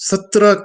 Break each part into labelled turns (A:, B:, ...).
A: 17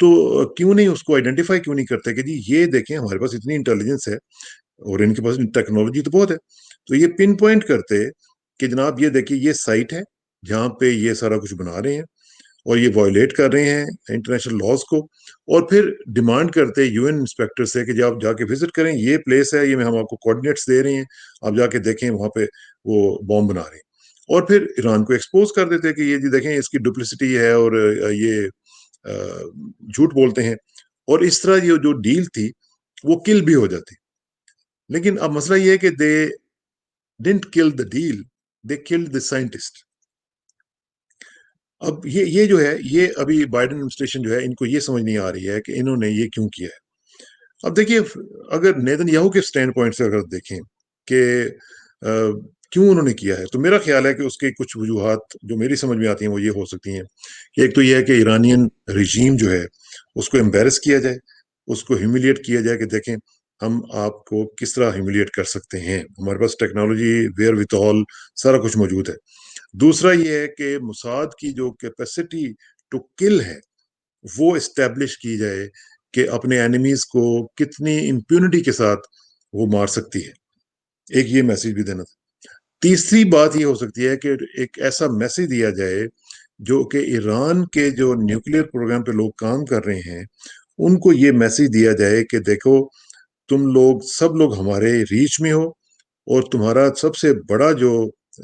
A: تو کیوں نہیں اس کو آئیڈینٹیفائی کیوں نہیں کرتے کہ جی یہ دیکھیں ہمارے پاس اتنی انٹیلیجنس ہے اور ان کے پاس ٹیکنالوجی تو بہت ہے، تو یہ پن پوائنٹ کرتے کہ جناب یہ دیکھیے یہ سائٹ ہے جہاں پہ یہ سارا کچھ بنا رہے ہیں اور یہ وائلیٹ کر رہے ہیں انٹرنیشنل لاز کو، اور پھر ڈیمانڈ کرتے یو این انسپیکٹر سے کہ جب آپ جا کے وزٹ کریں، یہ پلیس ہے، یہ ہم آپ کو کوآرڈینیٹس دے رہے ہیں، آپ جا کے دیکھیں وہاں پہ وہ بام بنا رہے ہیں، اور پھر ایران کو ایکسپوز کر دیتے کہ یہ جی دیکھیں اس کی ڈپلسٹی ہے اور یہ جھوٹ بولتے ہیں، اور اس طرح یہ جو ڈیل تھی وہ کل بھی ہو جاتی۔ لیکن اب مسئلہ یہ ہے کہ دے ڈنٹ کل دا ڈیل، دے کل دا سائنٹسٹ۔ اب یہ جو ہے یہ ابھی بائیڈن ایڈمنسٹریشن جو ہے ان کو یہ سمجھ نہیں آ رہی ہے کہ انہوں نے یہ کیوں کیا ہے۔ اب دیکھیے اگر نیتن یاہو کے سٹینڈ پوائنٹ سے اگر دیکھیں کہ کیوں انہوں نے کیا ہے، تو میرا خیال ہے کہ اس کے کچھ وجوہات جو میری سمجھ میں آتی ہیں وہ یہ ہو سکتی ہیں کہ ایک تو یہ ہے کہ ایرانین رجیم جو ہے اس کو امبیرس کیا جائے، اس کو ہیوملیٹ کیا جائے کہ دیکھیں ہم آپ کو کس طرح ہیوملیٹ کر سکتے ہیں، ہمارے پاس ٹیکنالوجی ویئر وتھ آل سارا کچھ موجود ہے۔ دوسرا یہ ہے کہ موساد کی جو کیپیسٹی ٹو کل ہے وہ اسٹیبلش کی جائے کہ اپنے اینیمیز کو کتنی امپیونٹی کے ساتھ وہ مار سکتی ہے، ایک یہ میسج بھی دینا تھا۔ تیسری بات یہ ہو سکتی ہے کہ ایک ایسا میسج دیا جائے جو کہ ایران کے جو نیوکلیر پروگرام پہ لوگ کام کر رہے ہیں ان کو یہ میسج دیا جائے کہ دیکھو تم لوگ سب لوگ ہمارے ریچ میں ہو، اور تمہارا سب سے بڑا جو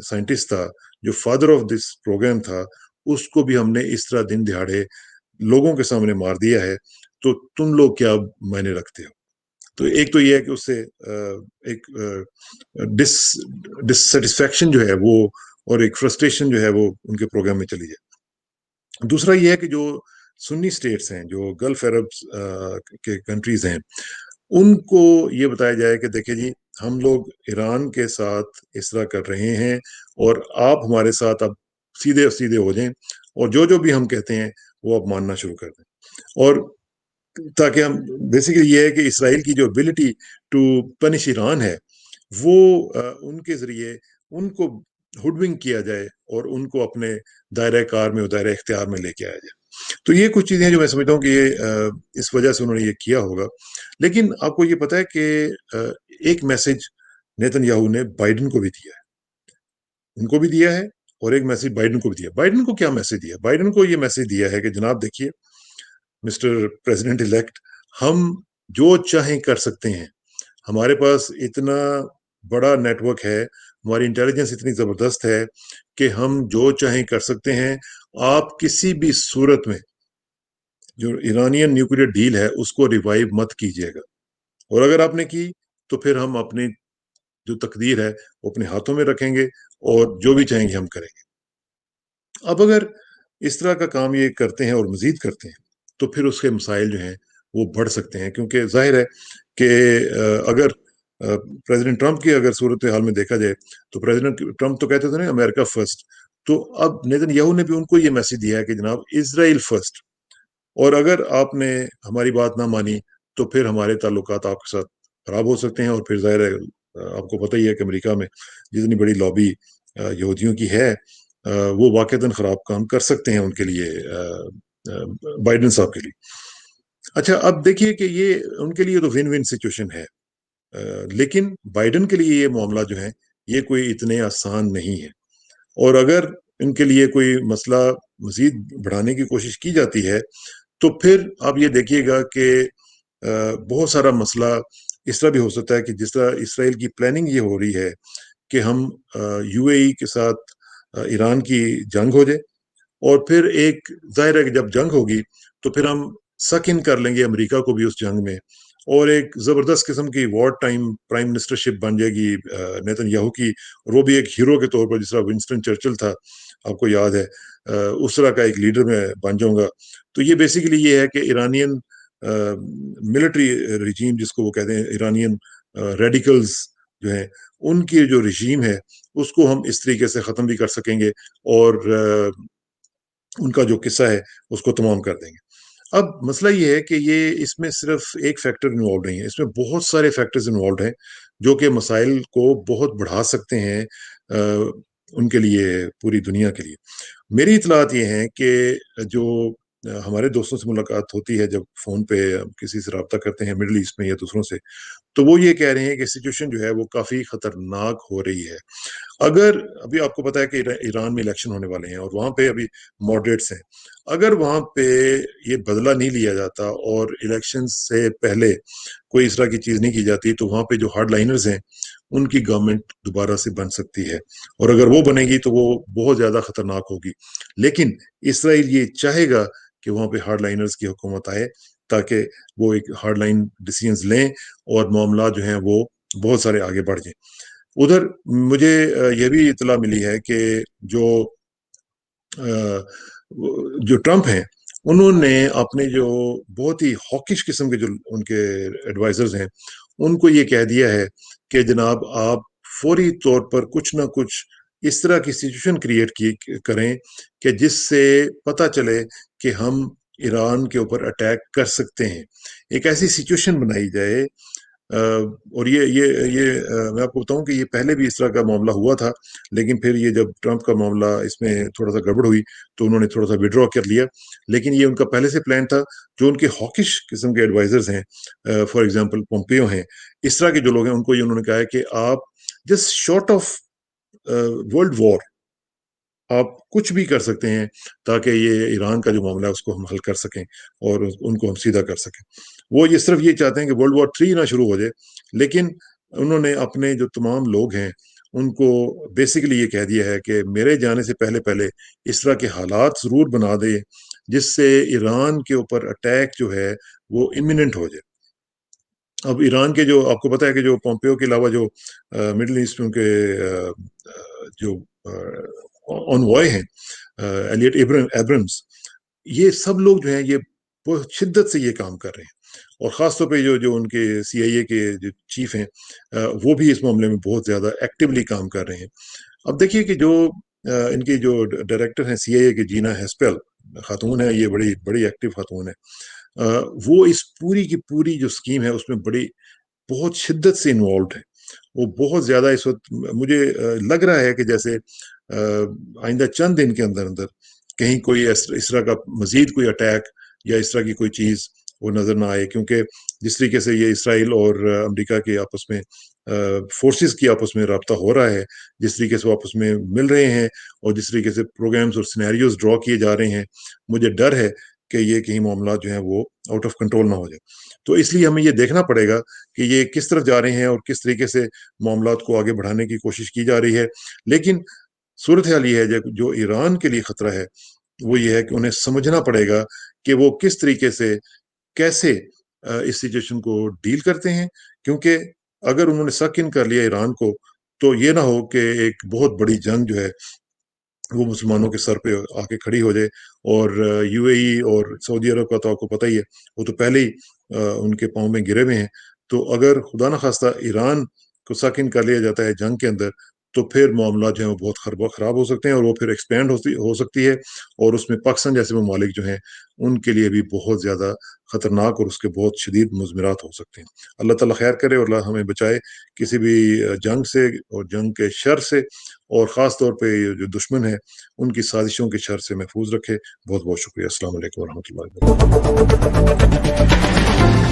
A: سائنٹسٹ تھا جو فادر آف دس پروگرام تھا اس کو بھی ہم نے اس طرح دن دہاڑے لوگوں کے سامنے مار دیا ہے، تو تم لوگ کیا معنی رکھتے ہو۔ تو ایک تو یہ ہے کہ اس سے ایک ڈسسیٹسفیکشن جو ہے وہ اور ایک فرسٹریشن جو ہے وہ ان کے پروگرام میں چلی جائے۔ دوسرا یہ ہے کہ جو سنی سٹیٹس ہیں جو گلف عرب کے کنٹریز ہیں ان کو یہ بتایا جائے کہ دیکھیں جی ہم لوگ ایران کے ساتھ اس طرح کر رہے ہیں اور آپ ہمارے ساتھ اب سیدھے سیدھے ہو جائیں، اور جو جو بھی ہم کہتے ہیں وہ اب ماننا شروع کر دیں، اور تاکہ ہم بیسیکلی یہ ہے کہ اسرائیل کی جو ابیلٹی ٹو پنش ایران ہے وہ ان کے ذریعے ان کو ہڈونگ کیا جائے اور ان کو اپنے دائرہ کار میں اور دائرہ اختیار میں لے کے آیا جائے۔ تو یہ کچھ چیزیں جو میں سمجھتا ہوں کہ یہ اس وجہ سے انہوں نے یہ کیا ہوگا۔ لیکن آپ کو یہ پتا ہے کہ ایک میسج نیتن یاہو نے بائیڈن کو بھی دیا ہے، ان کو بھی دیا ہے، اور ایک میسج بائیڈن کو بھی دیا۔ بائیڈن کو کیا میسج دیا؟ بائیڈن کو یہ میسج دیا ہے کہ جناب دیکھیے مسٹر پریزیڈنٹ الیکٹ، ہم جو چاہیں کر سکتے ہیں، ہمارے پاس اتنا بڑا نیٹ ورک ہے، ہماری انٹیلیجنس اتنی زبردست ہے کہ ہم جو چاہیں کر سکتے ہیں، آپ کسی بھی صورت میں جو ایرانین نیوکلیر ڈیل ہے اس کو ریوائیو مت کیجیے گا، اور اگر آپ نے کی تو پھر ہم اپنی جو تقدیر ہے وہ اپنے ہاتھوں میں رکھیں گے اور جو بھی چاہیں گے ہم کریں گے۔ اب اگر اس طرح کا کام یہ کرتے ہیں اور مزید کرتے ہیں تو پھر اس کے مسائل جو ہیں وہ بڑھ سکتے ہیں، کیونکہ ظاہر ہے کہ اگر پریزیڈنٹ ٹرمپ کی اگر صورتحال میں دیکھا جائے تو پریزیڈنٹ ٹرمپ تو کہتے تھے نا امریکہ فرسٹ، تو اب نیتن یاہو نے بھی ان کو یہ میسج دیا ہے کہ جناب اسرائیل فرسٹ، اور اگر آپ نے ہماری بات نہ مانی تو پھر ہمارے تعلقات آپ کے ساتھ خراب ہو سکتے ہیں، اور پھر ظاہر ہے آپ کو پتہ ہی ہے کہ امریکہ میں جتنی بڑی لابی یہودیوں کی ہے وہ واقعتاً خراب کام کر سکتے ہیں ان کے لیے، بائیڈن صاحب کے لیے۔ اچھا اب دیکھیے کہ یہ ان کے لیے تو ون ون سچویشن ہے، لیکن بائیڈن کے لیے یہ معاملہ جو ہے یہ کوئی اتنے آسان نہیں ہے، اور اگر ان کے لیے کوئی مسئلہ مزید بڑھانے کی کوشش کی جاتی ہے تو پھر آپ یہ دیکھیے گا کہ بہت سارا مسئلہ اس طرح بھی ہو سکتا ہے کہ جس طرح اسرائیل کی پلاننگ یہ ہو رہی ہے کہ ہم یو اے ای کے ساتھ ایران کی جنگ ہو جائے، اور پھر ایک ظاہر ہے کہ جب جنگ ہوگی تو پھر ہم سک ان کر لیں گے امریکہ کو بھی اس جنگ میں، اور ایک زبردست قسم کی وار ٹائم پرائم منسٹرشپ بن جائے گی نیتن یاہو کی، اور وہ بھی ایک ہیرو کے طور پر جس طرح ونسٹن چرچل تھا آپ کو یاد ہے، اس طرح کا ایک لیڈر میں بن جاؤں گا۔ تو یہ بیسیکلی یہ ہے کہ ایرانین ملٹری رجیم جس کو وہ کہتے ہیں، ایرانین ریڈیکلز جو ہیں ان کی جو رجیم ہے اس کو ہم اس طریقے سے ختم بھی کر سکیں گے، اور ان کا جو قصہ ہے اس کو تمام کر دیں گے۔ اب مسئلہ یہ ہے کہ یہ اس میں صرف ایک فیکٹر انوالوڈ نہیں ہے، اس میں بہت سارے فیکٹرز انوالوڈ ہیں جو کہ مسائل کو بہت بڑھا سکتے ہیں ان کے لیے، پوری دنیا کے لیے۔ میری اطلاعات یہ ہیں کہ جو ہمارے دوستوں سے ملاقات ہوتی ہے جب فون پہ کسی سے رابطہ کرتے ہیں مڈل ایسٹ میں یا دوسروں سے، تو وہ یہ کہہ رہے ہیں کہ سچویشن جو ہے وہ کافی خطرناک ہو رہی ہے۔ اگر ابھی آپ کو پتا ہے کہ ایران میں الیکشن ہونے والے ہیں اور وہاں پہ ابھی ماڈریٹس ہیں، اگر وہاں پہ یہ بدلہ نہیں لیا جاتا اور الیکشن سے پہلے کوئی اس طرح کی چیز نہیں کی جاتی، تو وہاں پہ جو ہارڈ لائنرز ہیں ان کی گورنمنٹ دوبارہ سے بن سکتی ہے، اور اگر وہ بنے گی تو وہ بہت زیادہ خطرناک ہوگی۔ لیکن اسرائیل یہ چاہے گا کہ وہاں پہ ہارڈ لائنرز کی حکومت آئے تاکہ وہ ایک ہارڈ لائن ڈیسیژنز لیں اور معاملات جو ہیں وہ بہت سارے آگے بڑھ جائیں۔ ادھر مجھے یہ بھی اطلاع ملی ہے کہ جو ٹرمپ ہیں، انہوں نے اپنے جو بہت ہی ہاکش قسم کے جو ان کے ایڈوائزرز ہیں ان کو یہ کہہ دیا ہے کہ جناب آپ فوری طور پر کچھ نہ کچھ اس طرح کی سچویشن کریٹ کریں کہ جس سے پتہ چلے کہ ہم ایران کے اوپر اٹیک کر سکتے ہیں، ایک ایسی سچویشن بنائی جائے۔ اور یہ میں آپ کو بتاؤں کہ یہ پہلے بھی اس طرح کا معاملہ ہوا تھا، لیکن پھر یہ جب ٹرمپ کا معاملہ اس میں تھوڑا سا گڑبڑ ہوئی تو انہوں نے تھوڑا سا وڈرا کر لیا، لیکن یہ ان کا پہلے سے پلان تھا۔ جو ان کے ہاکش قسم کے ایڈوائزرز ہیں، فار ایگزامپل پومپیو ہیں، اس طرح کے جو لوگ ہیں، ان کو یہ انہوں نے کہا ہے کہ آپ just short of world war آپ کچھ بھی کر سکتے ہیں تاکہ یہ ایران کا جو معاملہ ہے اس کو ہم حل کر سکیں اور ان کو ہم سیدھا کر سکیں۔ وہ یہ صرف یہ چاہتے ہیں کہ ورلڈ وار 3 نہ شروع ہو جائے، لیکن انہوں نے اپنے جو تمام لوگ ہیں ان کو بیسیکلی یہ کہہ دیا ہے کہ میرے جانے سے پہلے اس طرح کے حالات ضرور بنا دے جس سے ایران کے اوپر اٹیک جو ہے وہ امیوننٹ ہو جائے۔ اب ایران کے جو آپ کو پتا ہے کہ جو پومپیو کے علاوہ جو مڈل ایسٹ میں کے جو انوائے ہیں، ایلیٹ ایبرمز، یہ سب لوگ جو ہیں یہ بہت شدت سے یہ کام کر رہے ہیں، اور خاص طور پہ جو ان کے سی آئی اے کے جو چیف ہیں وہ بھی اس معاملے میں بہت زیادہ ایکٹیولی کام کر رہے ہیں۔ اب دیکھیے کہ جو ان کی جو ڈائریکٹر ہیں سی آئی اے کے، جینا ہیسپیل خاتون ہے، یہ بڑی بڑی ایکٹیو خاتون ہے، وہ اس پوری کی پوری جو اسکیم ہے اس میں بہت شدت سے انوالوڈ ہے۔ وہ بہت زیادہ اس وقت مجھے لگ رہا ہے کہ جیسے آئندہ چند دن کے اندر کہیں کوئی اس طرح کا مزید کوئی اٹیک یا اس طرح کی کوئی چیز وہ نظر نہ آئے، کیونکہ جس طریقے سے یہ اسرائیل اور امریکہ کے آپس میں فورسز کی آپس میں رابطہ ہو رہا ہے، جس طریقے سے وہ آپس میں مل رہے ہیں اور جس طریقے سے پروگرامز اور سینیریوز ڈرا کیے جا رہے ہیں، مجھے ڈر ہے کہ یہ کہیں معاملات جو ہیں وہ آؤٹ آف کنٹرول نہ ہو جائے۔ تو اس لیے ہمیں یہ دیکھنا پڑے گا کہ یہ کس طرف جا رہے ہیں اور کس طریقے سے معاملات کو آگے بڑھانے کی کوشش کی جا رہی ہے۔ لیکن صورتحال یہ ہے جو ایران کے لیے خطرہ ہے وہ یہ ہے کہ انہیں سمجھنا پڑے گا کہ وہ کس طریقے سے کیسے اس سچویشن کو ڈیل کرتے ہیں، کیونکہ اگر انہوں نے سک ان کر لیا ایران کو تو یہ نہ ہو کہ ایک بہت بڑی جنگ جو ہے وہ مسلمانوں کے سر پہ آ کے کھڑی ہو جائے۔ اور یو اے ای اور سعودی عرب کا تو آپ کو پتہ ہی ہے، وہ تو پہلے ہی ان کے پاؤں میں گرے ہوئے ہیں۔ تو اگر خدا نخواستہ ایران کو سک ان کر لیا جاتا ہے جنگ کے اندر، تو پھر معاملات جو ہیں وہ بہت خراب ہو سکتے ہیں، اور وہ پھر ایکسپینڈ ہو سکتی ہے، اور اس میں پاکستان جیسے ممالک جو ہیں ان کے لیے بھی بہت زیادہ خطرناک اور اس کے بہت شدید مضمرات ہو سکتے ہیں۔ اللہ تعالیٰ خیر کرے اور اللہ ہمیں بچائے کسی بھی جنگ سے اور جنگ کے شر سے، اور خاص طور پہ جو دشمن ہے ان کی سازشوں کے شر سے محفوظ رکھے۔ بہت بہت شکریہ۔ السلام علیکم ورحمۃ اللہ وبرکاتہ۔